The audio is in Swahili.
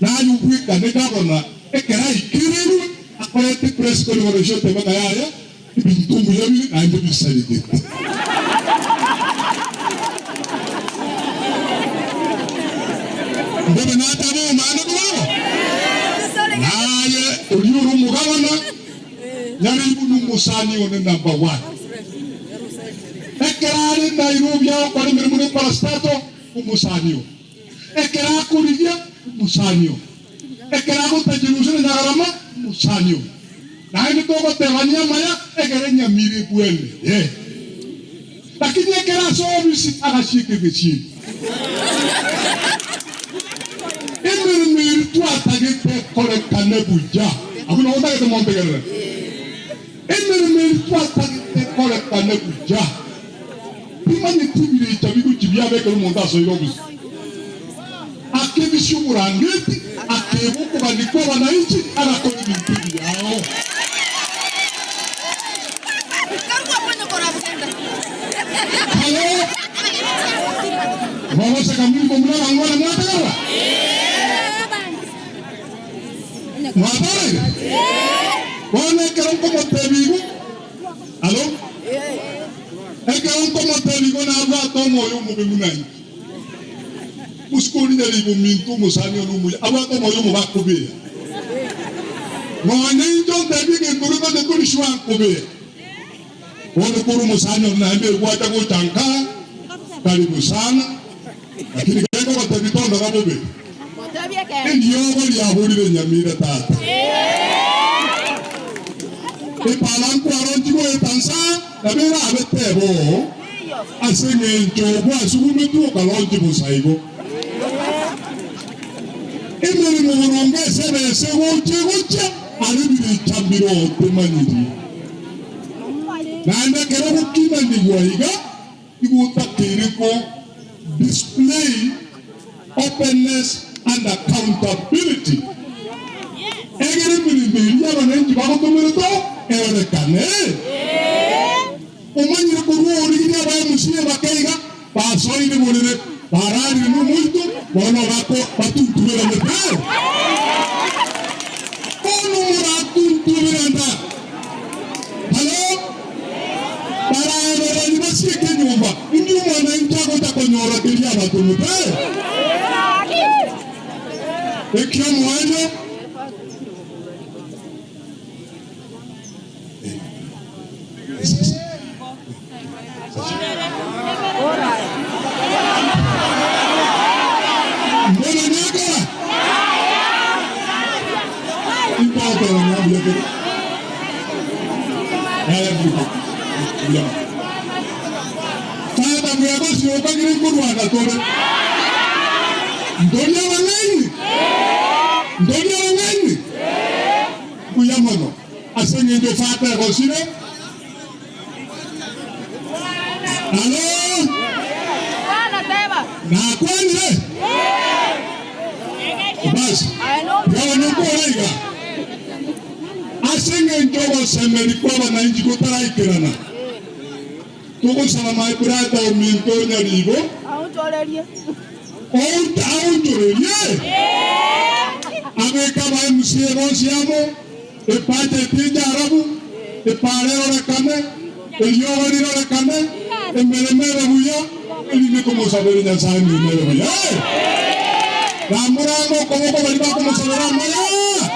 na yubwika ne gabona ekera ikiriru akorete press conference te bakaya ibintumbu yabi anje bisalide ndebe natabo mano ko naye uliuru mugabana nyari bunu musani one number 1 ekerari Nairobi ya kwa mirmune parastato umusani ekera kuriya musani ekera ko tajirusene nagarama musani naye ko ko tebania maya ekera nyamiri bwele lakini ekera so bisi akashike bichi Emir tu atagete korekane buja. Aku nak tahu itu mau pegang. Emir tu atagete korekane buja. Pimani tibi ni cabi ku cibi abe kalau monta soiro bis. Akebi syukurangeti, akebu ku balik ku banaici, anak kau ni tibi yao. Halo. Bawa sekambil pemuda angguan mana tegak? Ngapain? Wana kerong komotebigo? Halo? Kerong komotebigo na aba tomo yung mubimunay. Muskuli na libo mintu musani yung lumuya. Aba tomo yung mubakube. Mwana yung tebige kuru na dekuri shwang kube. Wana kuru musani yung naimbe kuwata ko tangka. Karibu sana. Lakini kaya ko tebitondo kabube. Ndiyo wali ahuri nyamira tata. Ipalan kwaron tigo etansa, nabera abetebo. Asenge njogo asukume tu kalonji musaigo. Emeri muronge sebe sego chegocha, alibiri chambiro temaniri. Nanda kero kina ndigwaiga, iguta kiriko display openness and accountability. Egere mini ya banenji bako tomerito erekane. Omanyire kuruo rigina ba musine bakaiga pasoi ni bolere parari no muito bono bako patuntubera mete. Bono patuntubera nda. Hello? Para ni basi ke nyumba. Ndi mwana ntako takonyora kelia batumute. Ekia mwana mbona nyaka impata na mbele Tata mwako sio kagiri kurwanda tore Ndonya wanani Ndonya wanani Kuyamano Asenge ndo fata kosine Halo Na kwani Basi Yawa nuko reiga Asenge ndo semeri kwa wananchi kutara ikirana Tuko salama ibrata umintonya ligo Autolerie Ameka ba msie rosiamo e pate tija arabu e pare ora kane e yori ora kane e mere buya e ni como saber ya sabe mere buya Ramurango como baliba como saber maya